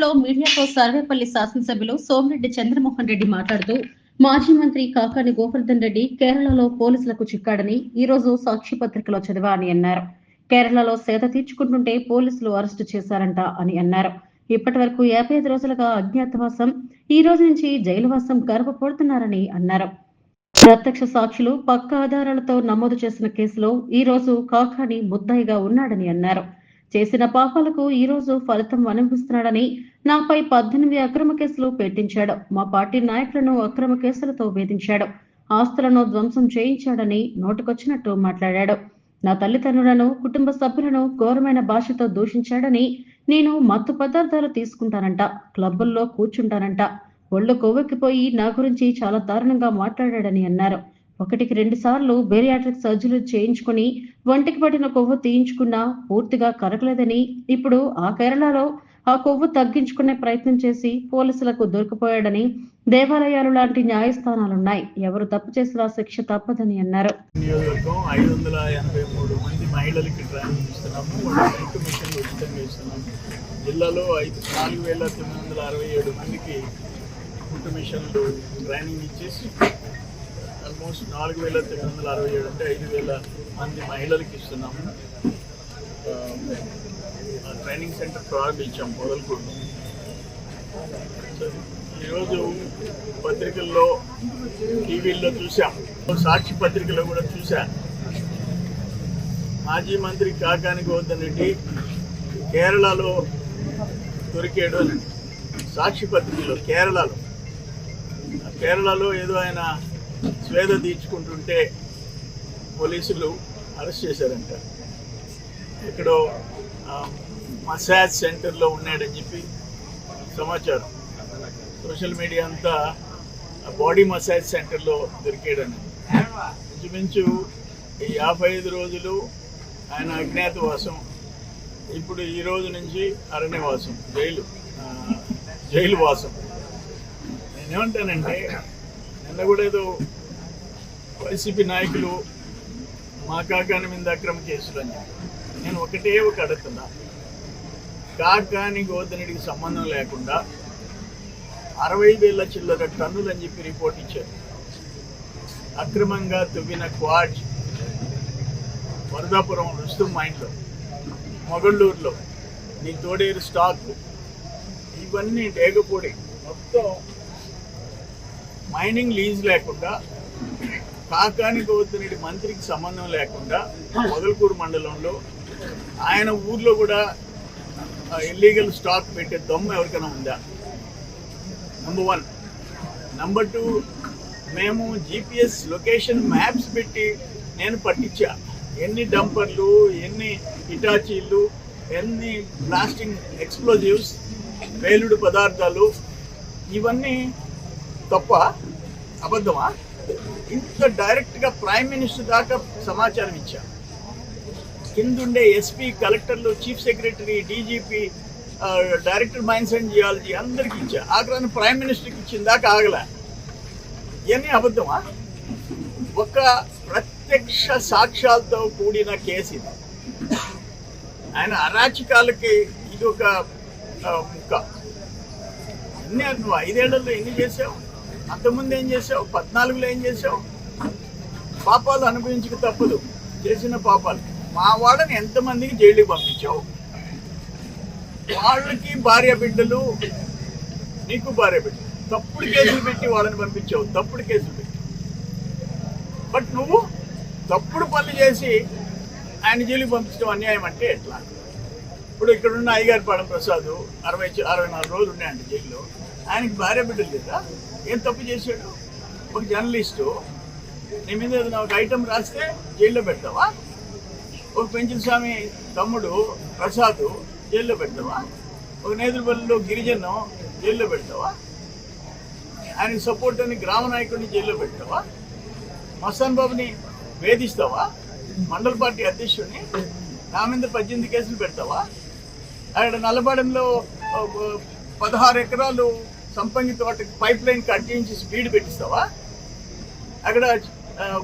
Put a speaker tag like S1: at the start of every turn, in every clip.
S1: కేరళలో మీడియాతో సర్వేపల్లి శాసనసభ్యులు సోమిరెడ్డి చంద్రమోహన్ రెడ్డి మాట్లాడుతూ మాజీ మంత్రి కాకాని గోవర్ధన్ రెడ్డి కేరళలో పోలీసులకు చిక్కాడని ఈ రోజు సాక్షి పత్రికలో చదివాని అన్నారు. కేరళలో సేద తీర్చుకుంటుంటే పోలీసులు అరెస్టు చేశారంట అని అన్నారు. ఇప్పటి వరకు 55 రోజులుగా అజ్ఞాతవాసం, ఈ రోజు నుంచి జైలువాసం గర్వపడుతున్నారని అన్నారు. ప్రత్యక్ష సాక్షులు పక్కా ఆధారాలతో నమోదు చేసిన కేసులో ఈ రోజు కాకాని ముద్దాయిగా ఉన్నాడని అన్నారు. చేసిన పాపాలకు ఈ రోజు ఫలితం అనుభవిస్తున్నాడని, నాపై 18 అక్రమ కేసులు పెట్టించాడు, మా పార్టీ నాయకులను అక్రమ కేసులతో వేధించాడు, ఆస్తులను ధ్వంసం చేయించాడని నోటుకొచ్చినట్టు మాట్లాడాడు. నా తల్లిదండ్రులను, కుటుంబ సభ్యులను ఘోరమైన భాషతో దూషించాడని, నేను మత్తు పదార్థాలు తీసుకుంటానంట, క్లబ్బుల్లో కూర్చుంటానంట, ఒళ్ళు కొవ్వెక్కిపోయి నా గురించి చాలా దారుణంగా మాట్లాడాడని అన్నారు. 1-2 సార్లు బేరియాట్రిక్ సర్జరీ చేయించుకుని ఒంటికి పట్టిన కొవ్వు తీయించుకున్నా పూర్తిగా కరగలేదని, ఇప్పుడు ఆ కేరళలో ఆ కొవ్వు తగ్గించుకునే ప్రయత్నం చేసి పోలీసులకు దొరికిపోయాడని, దేవాలయాలు లాంటి న్యాయస్థానాలున్నాయి, ఎవరు తప్పు చేసినా శిక్ష తప్పదని అన్నారు.
S2: నియోజకవర్గం 583 మంది మహిళలకి ట్రైనింగ్ ఇస్తున్నాము, వాళ్ళకి కమిషన్లు ఉచితంగా ఇస్తున్నాము. జిల్లాలో 4,967 మందికి కమిషన్లు ట్రైనింగ్ ఇచ్చేసి ఆల్మోస్ట్ 4,967 అంటే 5,000 మంది మహిళలకు ఇస్తున్నాము. ట్రైనింగ్ సెంటర్ ప్రారంభించాము మొదలుకొని. ఈరోజు పత్రికల్లో, టీవీల్లో చూసాం, సాక్షి పత్రికలో కూడా చూశాను. మాజీ మంత్రి కాకాని గోవర్ధన్ రెడ్డి కేరళలో దొరికాడు అని సాక్షి పత్రికలో. కేరళలో ఏదో ఆయన స్వేద తీర్చుకుంటుంటే పోలీసులు అరెస్ట్ చేశారంట. ఎక్కడో మసాజ్ సెంటర్లో ఉన్నాడని చెప్పి సమాచారం. సోషల్ మీడియా అంతా బాడీ మసాజ్ సెంటర్లో దొరికాడని. ఇంచుమించు ఈ 55 రోజులు ఆయన అజ్ఞాతవాసం, ఇప్పుడు ఈ రోజు నుంచి అరణ్యవాసం, జైలు వాసం. నేనేమంటానంటే, నిన్న కూడా ఏదో వైసీపీ నాయకులు మా కాకాని మీద అక్రమ కేసులు అని నేను ఒకటే అడుగుతున్నా. కాకాని గోవర్ధన్ రెడ్డికి సంబంధం లేకుండా 60,000 చిల్లర టన్నులు అని చెప్పి రిపోర్ట్ ఇచ్చారు. అక్రమంగా తవ్విన క్వాడ్ వరదాపురం రుస్తుం మైన్లో, మొగళ్ళూరులో, నీ తోడేరు స్టాక్, ఇవన్నీ డేగపూడి మొత్తం మైనింగ్ లీజ్ లేకుండా, కాకాని గోవర్ధన్ రెడ్డి మంత్రికి సంబంధం లేకుండా మొదలకూరు మండలంలో ఆయన ఊర్లో కూడా ఇల్లీగల్ స్టాక్ పెట్టే దమ్ము ఎవరికైనా ఉందా? నంబర్ 1. నంబర్ 2, మేము GPS లొకేషన్ మ్యాప్స్ పెట్టి నేను పట్టించా. ఎన్ని డంపర్లు, ఎన్ని ఇటాచీలు, ఎన్ని బ్లాస్టింగ్ ఎక్స్ప్లోజివ్స్, పేలుడు పదార్థాలు, ఇవన్నీ తప్ప అబద్ధమా? ఇంత డైరెక్ట్గా ప్రైమ్ మినిస్టర్ దాకా సమాచారం ఇచ్చా. కిందుండే ఎస్పీ, కలెక్టర్లు, chief secretary, DGP, director mines and geology అందరికి ఇచ్చా. ఆగ్రహాన్ని ప్రైమ్ మినిస్టర్కి ఇచ్చిన దాకా ఆగలే. ఇవన్నీ అబద్ధమా? ఒక ప్రత్యక్ష సాక్ష్యాలతో కూడిన కేసు ఇది. ఆయన అరాచకాలకి ఇది ఒక ముక్క. ఎన్ని నువ్వు 5 ఏళ్లలో ఎన్ని చేసావు? అంతకుముందు ఏం చేసావు? 14లో ఏం చేసావు? పాపాలు అనుభవించక తప్పదు, చేసిన పాపాలు. మా వాళ్ళని ఎంతమందికి జైలుకి పంపించావు? వాళ్ళకి భార్య బిడ్డలు, నీకు భార్య బిడ్డలు, తప్పుడు కేసులు పెట్టి వాళ్ళని పంపించావు, తప్పుడు కేసులు పెట్టి. బట్ నువ్వు తప్పుడు పనులు చేసి ఆయన జైలుకి పంపించడం అన్యాయం అంటే ఎట్లా? ఇప్పుడు ఇక్కడున్న అయ్యగారిపాలెం ప్రసాద్ 64 రోజులు ఉన్నాయండి జైల్లో. ఆయనకి భార్య బిడ్డలు లేదా? ఏం తప్పు చేశాడు? ఒక జర్నలిస్టు నీ మీద ఏదైనా ఒక ఐటమ్ రాస్తే జైల్లో పెడతావా? ఒక పెంచిన స్వామి తమ్ముడు ప్రసాద్ జైల్లో పెడతావా? ఒక నేదురుపల్లిలో గిరిజను జైల్లో పెడతావా? ఆయనకి సపోర్ట్ అని గ్రామ నాయకుడిని జైల్లో పెడతావా? మస్తాన్ బాబుని వేధిస్తావా? మండల పార్టీ అధ్యక్షుడిని నా మీద 18 కేసులు పెడతావా? అక్కడ నల్లపాడెంలో 16 ఎకరాలు సంపంగి తోటకి పైప్ లైన్ కట్ చేయించి స్పీడ్ పెట్టిస్తావా? అక్కడ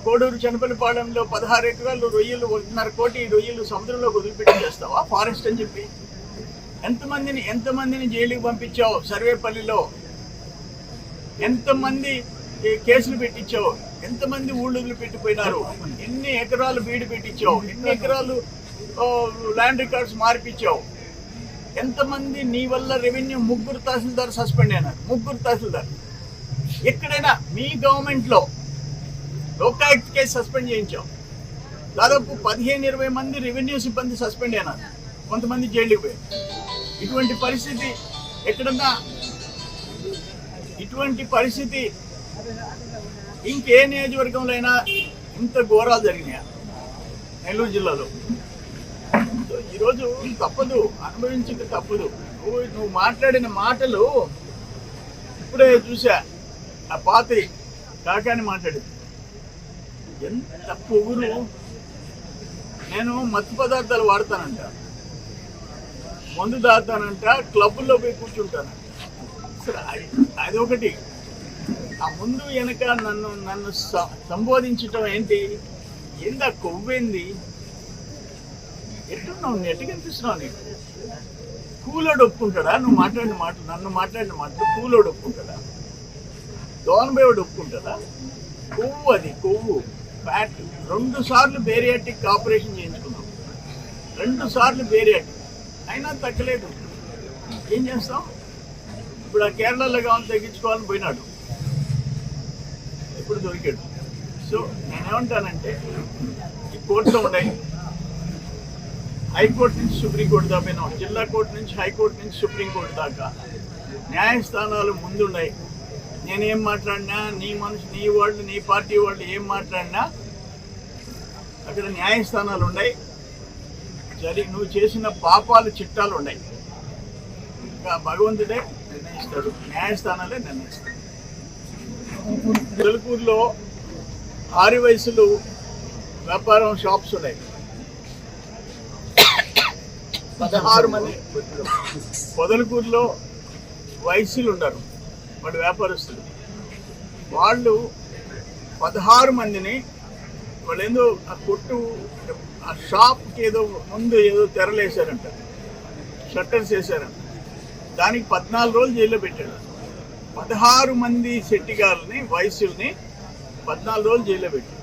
S2: కోడూరు చనపల్లిపాలెంలో 16 ఎకరాలు రొయ్యలు, 1.5 కోటి రొయ్యలు సముద్రంలోకి వదిలిపెట్టి చేస్తావా? ఫారెస్ట్ అని చెప్పి ఎంతమందిని జైలుకి పంపించావు? సర్వేపల్లిలో ఎంతమంది కేసులు పెట్టించావు? ఎంతమంది ఊళ్ళో పెట్టిపోయినారు? ఎన్ని ఎకరాలు బీడు పెట్టించావు? ఎన్ని ఎకరాలు ల్యాండ్ రికార్డ్స్ మార్పించావు? ఎంతమంది నీ వల్ల రెవెన్యూ 3 తహసీల్దార్ సస్పెండ్ అయినారు. 3 తహసీల్దార్. ఎక్కడైనా మీ గవర్నమెంట్లో లోకాయుక్త కేసు సస్పెండ్ చేయించావు. దాదాపు 15-20 మంది రెవెన్యూ సిబ్బంది సస్పెండ్ అయినారు, కొంతమంది జైలుకి పోయారు. ఇటువంటి పరిస్థితి ఎక్కడన్నా, ఇటువంటి పరిస్థితి ఇంకే నియోజకవర్గంలో అయినా ఇంత ఘోరాలు జరిగినాయా? నెల్లూరు జిల్లాలో. ఈరోజు తప్పదు, అనుభవించక తప్పదు. నువ్వు మాట్లాడిన మాటలు ఇప్పుడే చూసా. ఆ పాతి కాకాని మాట్లాడింది, ఎంత పొగురు. నేను మత్తు పదార్థాలు వాడతానంట, మందు దాతానంట, క్లబ్బుల్లో పోయి కూర్చుంటానంట. అసలు అది ఒకటి. ఆ ముందు వెనక నన్ను సంబోధించటం ఏంటి? ఏందా కొవ్వేంది? ఎట్టున్నావు? ఎట్టుకు అనిపిస్తున్నావు నీకు? కూలోడు ఒప్పుకుంటాడా? నువ్వు మాట్లాడిన మాటలు, నన్ను మాట్లాడిన మాటలు కూలోడు ఒప్పుకుంటాడా? దోనబేవుడు ఒప్పుకుంటాడా? కొవ్వు, అది కొవ్వు, ఫ్యాట్. 2 సార్లు బేరియాటిక్ ఆపరేషన్ చేయించుకున్నాం, 2 సార్లు బేరియాటిక్, అయినా తగ్గలేదు. ఏం చేస్తాం? ఇప్పుడు ఆ కేరళలో కావాలి తగ్గించుకోవాలని పోయినాడు, ఇప్పుడు దొరికాడు. సో నేనేమంటానంటే, ఈ కోర్టులో ఉన్నాయి, హైకోర్టు నుంచి సుప్రీంకోర్టు దాకా, జిల్లా కోర్టు నుంచి హైకోర్టు నుంచి సుప్రీంకోర్టు దాకా న్యాయస్థానాలు ముందున్నాయి. నేనేం మాట్లాడినా, నీ వాళ్ళు, నీ పార్టీ వాళ్ళు ఏం మాట్లాడినా అక్కడ న్యాయస్థానాలు ఉన్నాయి. నువ్వు చేసిన పాపాలు చిట్టాలు ఉన్నాయి. ఇంకా భగవంతుడే నిర్ణయిస్తాడు, న్యాయస్థానాలే నిర్ణయిస్తాడు. పొదలకూరులో 6 వయసులు వ్యాపారం షాప్స్ ఉన్నాయి, 16 మంది. పొదలకూరులో వయసులు ఉన్నారు, వాడు వ్యాపారస్తులు. వాళ్ళు 16 మందిని, వాళ్ళు ఏదో ఆ కొట్టు, ఆ షాప్కి ఏదో ముందు ఏదో తెరలేసారంట, షట్టర్స్ వేసారంట. దానికి 14 రోజులు జైల్లో పెట్టాడు. 16 మంది శెట్టిగారుని, వయసుల్ని 14 రోజులు జైల్లో పెట్టాడు.